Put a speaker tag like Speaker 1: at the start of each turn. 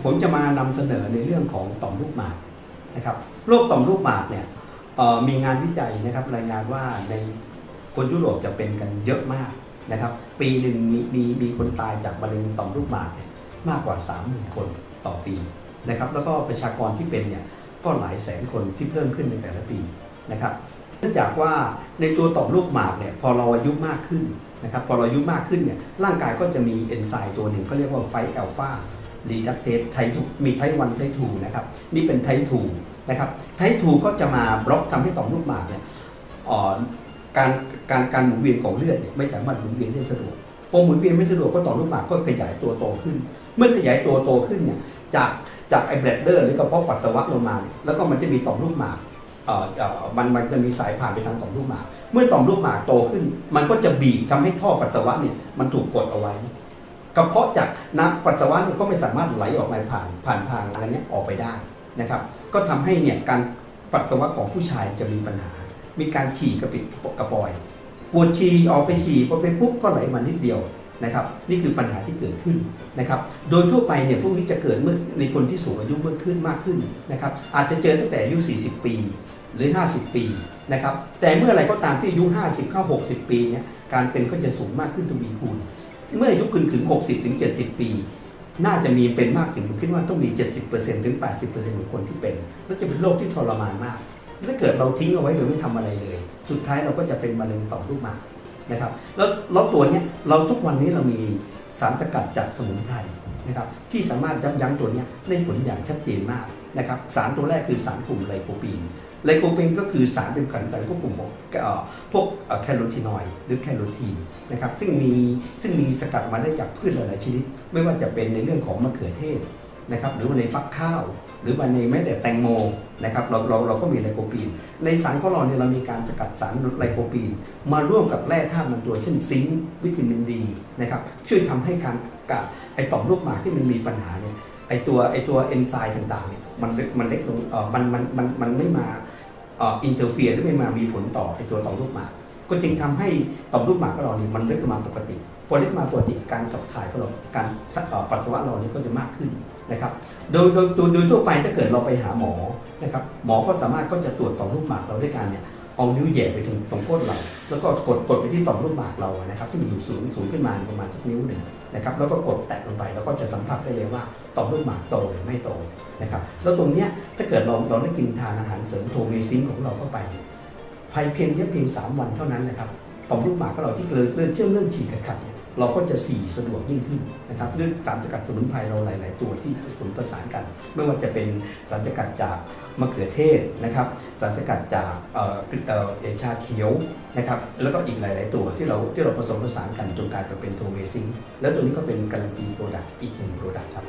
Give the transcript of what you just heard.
Speaker 1: ผมจะมานำเสนอในเรื่องของต่อมลูกหมากนะครับโรคต่อมลูกหมากเนี่ยมีงานวิจัยนะครับรายงานว่าในคนยุโรปจะเป็นกันเยอะมากนะครับปีหนึ่งมีคนตายจากมะเร็งต่อมลูกหมากเนี่ยมากกว่า 30,000 คนต่อปีนะครับแล้วก็ประชากรที่เป็นเนี่ยก็หลายแสนคนที่เพิ่มขึ้นในแต่ละปีนะครับเนื่องจากว่าในตัวต่อมลูกหมากเนี่ยพอเราอายุมากขึ้นนะครับพอเราอายุมากขึ้นเนี่ยร่างกายก็จะมีเอนไซม์ตัวหนึ่งก็เรียกว่าไฟอัลฟารีดักเตสไทมีไทป์1ไทป์2นะครับนี่เป็นไทป์2นะครับไทป์2ก็จะมาบล็อกทำให้ต่อมลูกหมากเนี่ยการหมุนเวียนของเลือดเนี่ยไม่สามารถหมุนเวียนได้สะดวกพอหมุนเวียนไม่สะดวกก็ต่อมลูกหมากก็ขยายตัวโตขึ้นเมื่อขยายตัวโตขึ้นเนี่ยจากไอ้แบลดเดอร์หรือกระเพาะปัสสาวะลงมาแล้วก็มันจะมีต่อมลูกหมากมันจะมีสายผ่านไปทางต่อมลูกหมากเมื่อต่อมลูกหมากโตขึ้นมันก็จะบีบทำให้ท่อปัสสาวะเนี่ยมันถูกกดเอาไว้กระเพาะจากน้ำปัสสาวะเนี่ยก็ไม่สามารถไหลออกมาผ่านทางอันนี้ออกไปได้นะครับก็ทำให้เนี่ยการปัสสาวะของผู้ชายจะมีปัญหามีการฉี่กระปิดกระปอยปวดฉี่ออกไปฉี่พอไปปุ๊บก็ไหลมานิดเดียวนะครับนี่คือปัญหาที่เกิดขึ้นนะครับโดยทั่วไปเนี่ยพวกนี้จะเกิดเมื่อในคนที่สูงอายุมากขึ้นนะครับอาจจะเจอตั้งแต่อายุ40 ปีหรือ50 ปีนะครับแต่เมื่อไรก็ตามที่อายุ50เข้า60 ปีเนี่ยการเป็นก็จะสูงมากขึ้นทวีคูณเมื่ออายุถึง60ถึง70 ปีน่าจะมีเป็นมากถึงผมคิดว่าต้องมี 70% ถึง 80% ของคนที่เป็นแล้วจะเป็นโรคที่ทรมานมากถ้าเกิดเราทิ้งเอาไว้โดยไม่ทำอะไรเลยสุดท้ายเราก็จะเป็นมะเร็งต่อมลูกหมากนะครับแล้วตัวนี้เราทุกวันนี้เรามีสารสกัดจากสมุนไพรนะครับที่สามารถยับยั้งตัวนี้ได้ผลอย่างชัดเจนมากนะครับสารตัวแรกคือสารกลุ่มไลโคปีนไลโคปีนก็คือสารเป็นขันสารควบคุมพวกแคโรทีนอยด์หรือแคโรทีนนะครับซึ่งมีสกัดมาได้จากพืชหลายๆชนิดไม่ว่าจะเป็นในเรื่องของมะเขือเทศนะครับหรือว่าในฟักข้าวหรือว่าในแม้แต่แตงโมนะครับเราก็มีไลโคปีนในสารของเราเนี่ยเรามีการสกัดสารไลโคปีนมาร่วมกับแร่ธาตุบางตัวเช่นซิงค์วิตามินดีนะครับช่วยทำให้การไอต่อมลูกหมากที่มันมีปัญหาเนี่ยไอตัวเอนไซม์ต่างๆเนี่ยมันเล็กลงมันไม่มาอินเตอร์เฟียร์หรือไม่มามีผลต่อไอตัวต่อมลูกหมากก็จึงทำให้ต่อมลูกหมากของเราเนี่ยมันเล็กลงมาปกติพอเล็กมาปกติการขับถ่ายของเราการปัสสาวะเราเนี่ยก็จะมากขึ้นนะครับโดยทั่วไปถ้าเกิดเราไปหาหมอนะครับหมอก็สามารถก็จะตรวจต่อมลูกหมากเราด้วยการเนี่ยเอานิ้วแหย่ไปถึงตรงก้นเราแล้วก็กดไปที่ต่อมลูกหมากเรานะครับที่มันอยู่สูงขึ้นมาประมาณสักนิ้วหนึ่งนะครับแล้วก็กดแตะลงไปแล้วก็จะสัมผัสได้เลยว่าต่อมลูกหมากโตหรือไม่โตนะครับแล้วตรงเนี้ยถ้าเกิดเราได้กินทานอาหารเสริมโทเมซินของเราเข้าไปภายเพียง3 วันเท่านั้นนะครับต่อมลูกหมากของเราที่เริ่มฉีกขัดเนี่ยเราก็จะสีสะดวกยิ่งขึ้นนะครับด้วยสารสกัดสมุนไพรเราหลายๆตัวที่ผสมประสานกันไม่ว่าจะเป็นสารสกัดจากมะเขือเทศนะครับสารสกัดจากชาเขียวนะครับแล้วก็อีกหลายๆตัวที่เราผสมผสานกันจนกลายเป็นโทเมซินแล้วตัวนี้ก็เป็นการันตีโปรดักต์อีก1โปรดักต์ครับ